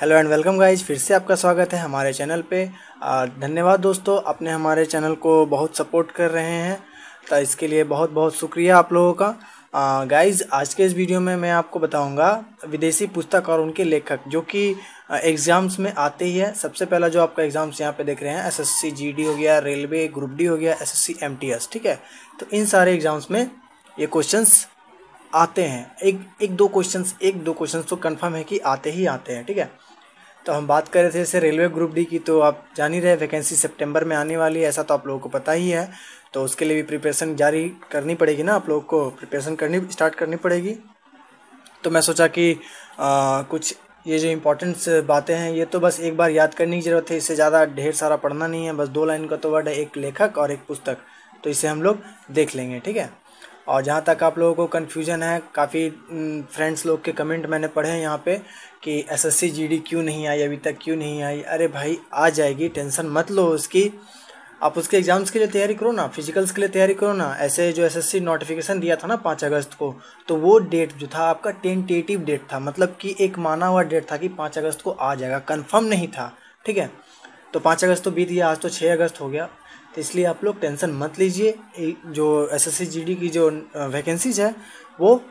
Hello and welcome guys, फिर से आपका स्वागत है हमारे चैनल पे। धन्यवाद दोस्तों, आपने हमारे चैनल को बहुत सपोर्ट कर रहे हैं, तो इसके लिए बहुत बहुत शुक्रिया आप लोगों का। गाइज, आज के इस वीडियो में मैं आपको बताऊंगा विदेशी पुस्तक और उनके लेखक जो कि एग्ज़ाम्स में आते ही है। सबसे पहला जो आपका एग्ज़ाम्स यहाँ पे देख रहे हैं, एसएससी जीडी हो गया, रेलवे ग्रुप डी हो गया, एसएससी एमटीएस, ठीक है। तो इन सारे एग्ज़ाम्स में ये क्वेश्चंस आते हैं। एक दो क्वेश्चंस तो कंफर्म है कि आते ही आते हैं, ठीक है। तो हम बात कर रहे थे जैसे रेलवे ग्रुप डी की, तो आप जान ही रहे वैकेंसी सितंबर में आने वाली है, ऐसा तो आप लोगों को पता ही है। तो उसके लिए भी प्रिपरेशन जारी करनी पड़ेगी ना, आप लोगों को प्रिपरेशन स्टार्ट करनी पड़ेगी। तो मैं सोचा कि कुछ ये जो इम्पोर्टेंट्स बातें हैं ये तो बस एक बार याद करने की ज़रूरत है, इससे ज़्यादा ढेर सारा पढ़ना नहीं है। बस 2 लाइन का तो वर्ड है, एक लेखक और एक पुस्तक, तो इसे हम लोग देख लेंगे, ठीक है। और जहाँ तक आप लोगों को कन्फ्यूजन है, काफ़ी फ्रेंड्स लोग के कमेंट मैंने पढ़े हैं यहाँ पे कि एसएससी जीडी क्यों नहीं आई, अभी तक क्यों नहीं आई। अरे भाई, आ जाएगी, टेंशन मत लो उसकी। आप उसके एग्ज़ाम्स के लिए तैयारी करो ना, फिजिकल्स के लिए तैयारी करो ना। ऐसे जो एसएससी नोटिफिकेशन दिया था ना 5 अगस्त को, तो वो डेट जो था आपका टेंटेटिव डेट था, मतलब कि एक माना हुआ डेट था कि 5 अगस्त को आ जाएगा, कंफर्म नहीं था, ठीक है। तो 5 अगस्त तो बीत गया, आज तो 6 अगस्त हो गया। तो इसलिए आप लोग टेंशन मत लीजिए, जो एसएससी जीडी की जो वैकेंसीज है वो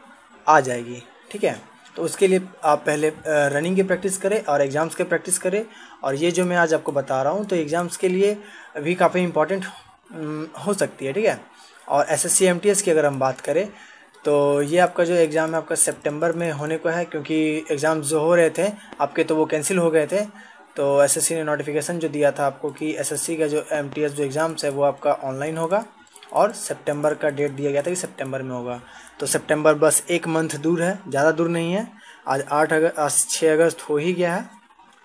आ जाएगी, ठीक है। तो उसके लिए आप पहले रनिंग की प्रैक्टिस करें और एग्ज़ाम्स की प्रैक्टिस करें। और ये जो मैं आज आपको बता रहा हूँ तो एग्ज़ाम्स के लिए भी काफ़ी इम्पोर्टेंट हो सकती है, ठीक है। और एसएससी एमटीएस की अगर हम बात करें तो ये आपका जो एग्ज़ाम है आपका सितंबर में होने को है, क्योंकि एग्ज़ाम्स जो हो रहे थे आपके तो वो कैंसिल हो गए थे। तो एसएससी ने नोटिफिकेशन जो दिया था आपको कि एसएससी का जो एमटीएस जो एग्ज़ाम्स है वो आपका ऑनलाइन होगा, और सितंबर का डेट दिया गया था कि सितंबर में होगा। तो सितंबर बस 1 मंथ दूर है, ज़्यादा दूर नहीं है। आज 6 अगस्त हो ही गया है।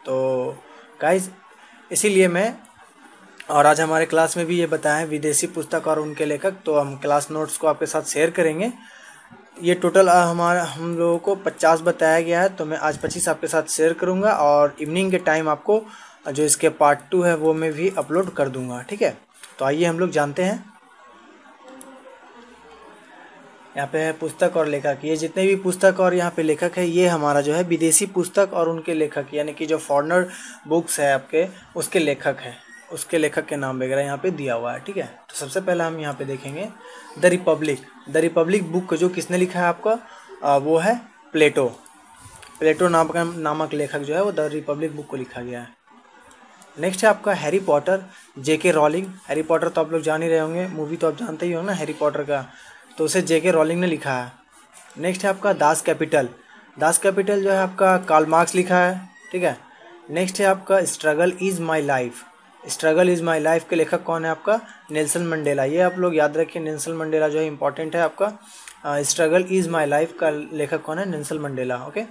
तो गाइज, इसीलिए मैं और आज हमारे क्लास में भी ये बताया है विदेशी पुस्तक और उनके लेखक, तो हम क्लास नोट्स को आपके साथ शेयर करेंगे। ये टोटल हम लोगों को 50 बताया गया है, तो मैं आज 25 आपके साथ शेयर करूंगा, और इवनिंग के टाइम आपको जो इसके पार्ट 2 है वो मैं भी अपलोड कर दूंगा, ठीक है। तो आइए हम लोग जानते हैं। यहाँ पे है पुस्तक और लेखक। ये जितने भी पुस्तक और यहाँ पे लेखक है, ये हमारा जो है विदेशी पुस्तक और उनके लेखक, यानी कि जो फॉरेनर बुक्स है आपके, उसके लेखक है, उसके लेखक के नाम वगैरह यहाँ पे दिया हुआ है, ठीक है। तो सबसे पहले हम यहाँ पे देखेंगे द रिपब्लिक बुक जो किसने लिखा है आपका, वो है प्लेटो नामक लेखक जो है वो द रिपब्लिक बुक को लिखा गया है। नेक्स्ट है आपका हैरी पॉटर, जेके रॉलिंग। हैरी पॉटर तो आप लोग जान ही रहे होंगे, मूवी तो आप जानते ही हो ना हैरी पॉटर का, तो उसे जेके रॉलिंग ने लिखा है। नेक्स्ट है आपका दास कैपिटल जो है आपका कार्ल मार्क्स लिखा है, ठीक है। नेक्स्ट है आपका स्ट्रगल इज़ माई लाइफ के लेखक कौन है आपका, नेल्सन मंडेला। ये आप लोग याद रखिए, नेल्सन मंडेला जो है इंपॉर्टेंट है आपका। स्ट्रगल इज़ माई लाइफ का लेखक कौन है, Nelson Mandela, okay.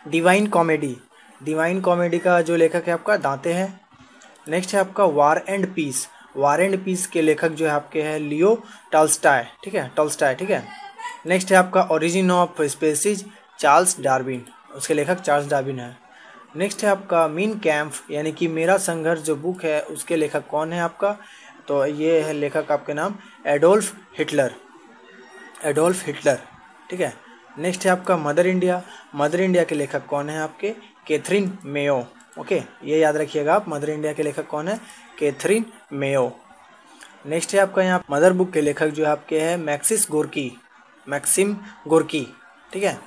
Divine comedy का जो लेखक है आपका दांते हैं। नेक्स्ट है आपका वार एंड पीस के लेखक जो है आपके हैं लियो टॉल्स्टॉय, ठीक है। नेक्स्ट है आपका origin of species, Charles Darwin, उसके लेखक चार्ल्स डार्विन है। नेक्स्ट है आपका मीन कैम्प यानी कि मेरा संघर्ष जो बुक है, उसके लेखक कौन है आपका, तो ये है लेखक आपके नाम एडोल्फ हिटलर, ठीक है। नेक्स्ट है आपका मदर इंडिया के लेखक कौन है आपके, कैथरीन मेयो, ओके। ये याद रखिएगा आप, मदर इंडिया के लेखक कौन है, कैथरीन मेयो। नेक्स्ट है आपका यहाँ मदर बुक के लेखक जो आपके हैं मैक्सिम गोर्की, ठीक है।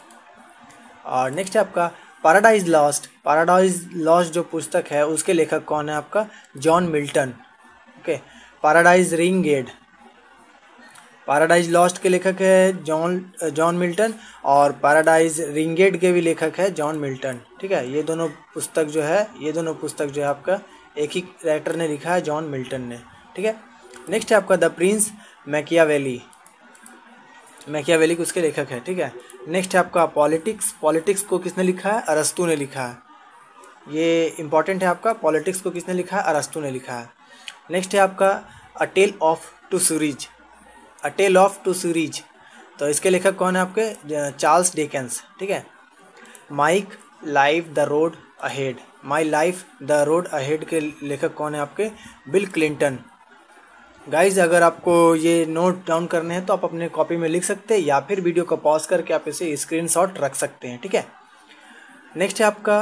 और नेक्स्ट है आपका पैराडाइज लॉस्ट जो पुस्तक है उसके लेखक कौन है आपका, John Milton, okay. Paradise lost के लेखक है जॉन मिल्टन, और पैराडाइज रिंगेड के भी लेखक है जॉन मिल्टन, ठीक है। ये दोनों पुस्तक जो है आपका एक ही राइटर ने लिखा है, जॉन मिल्टन ने, ठीक है। नेक्स्ट है आपका द प्रिंस मैकियावेली उसके लेखक है, ठीक है। नेक्स्ट है आपका पॉलिटिक्स को किसने लिखा है, अरस्तु ने लिखा है। ये इंपॉर्टेंट है आपका, पॉलिटिक्स को किसने लिखा है, अरस्तु ने लिखा है। नेक्स्ट है आपका अ टेल ऑफ टू सीरीज, तो इसके लेखक कौन है आपके, चार्ल्स डिकेंस, ठीक है। My life the road ahead के लेखक कौन है आपके, बिल क्लिंटन। गाइज, अगर आपको ये नोट डाउन करने हैं तो आप अपने कॉपी में लिख सकते हैं, या फिर वीडियो को पॉज करके आप इसे स्क्रीनशॉट रख सकते हैं, ठीक है। नेक्स्ट है आपका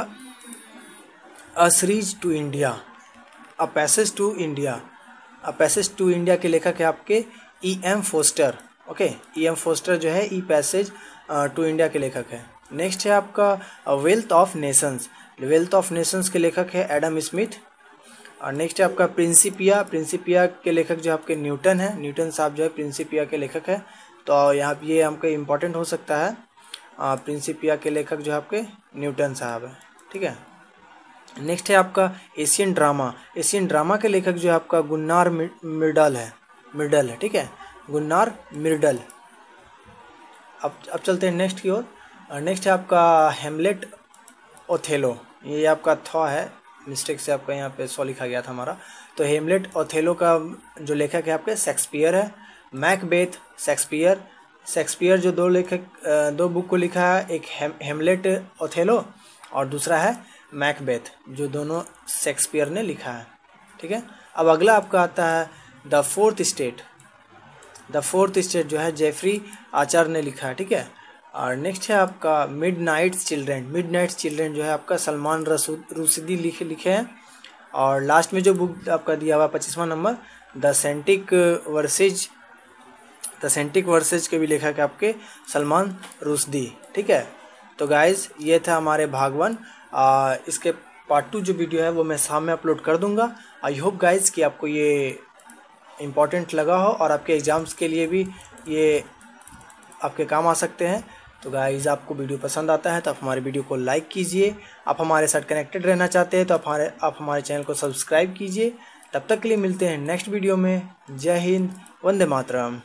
a series to India, a passage to India. A passage to India के लेखक है आपके E.M. Poster. Okay, E.M. Poster जो है ई पैसेज टू इंडिया के लेखक है। नेक्स्ट है आपका wealth of Nations. Wealth of Nations के लेखक है एडम स्मिथ। और नेक्स्ट है आपका प्रिंसिपिया। प्रिंसिपिया के लेखक जो आपके न्यूटन है। न्यूटन साहब जो है प्रिंसिपिया के लेखक है। तो यहाँ ये हमको इम्पोर्टेंट हो सकता है। प्रिंसिपिया के लेखक जो है आपके न्यूटन साहब है। ठीक है। नेक्स्ट है आपका एशियन ड्रामा। एशियन ड्रामा के लेखक जो है आपका गुन्नार मिर्डल है। ठीक है, गुन्नार मिर्डल। अब चलते हैं नेक्स्ट की ओर। नेक्स्ट है आपका हेमलेट ओथेलो। ये आपका थॉ है, मिस्टेक से आपका यहाँ पे सॉ लिखा गया था हमारा। तो हेमलेट ओथेलो का जो लेखक है आपके शेक्सपियर है। मैकबेथ शेक्सपियर जो दो बुक को लिखा है, एक हेमलेट ओथेलो और दूसरा है मैकबेथ, जो दोनों शेक्सपियर ने लिखा है। ठीक है। अब अगला आपका आता है the fourth state. The fourth state जो है जेफरी आचार ने लिखा है। ठीक है। और नेक्स्ट है आपका मिडनाइट चिल्ड्रेन जो है आपका सलमान रुश्दी लिखे हैं। और लास्ट में जो बुक आपका दिया हुआ 25वां नंबर द सेंटिक वर्सेज के भी लेखक है आपके सलमान रुश्दी। ठीक है। तो गाइज ये था हमारे भाग 1। इसके पार्ट 2 जो वीडियो है वो मैं शाम में अपलोड कर दूंगा। आई होप गाइज कि आपको ये इम्पोर्टेंट लगा हो और आपके एग्ज़ाम्स के लिए भी ये आपके काम आ सकते हैं। तो गाइज आपको वीडियो पसंद आता है तो आप हमारे वीडियो को लाइक कीजिए। आप हमारे साथ कनेक्टेड रहना चाहते हैं तो आप हमारे चैनल को सब्सक्राइब कीजिए। तब तक के लिए मिलते हैं नेक्स्ट वीडियो में। जय हिंद, वंदे मातरम।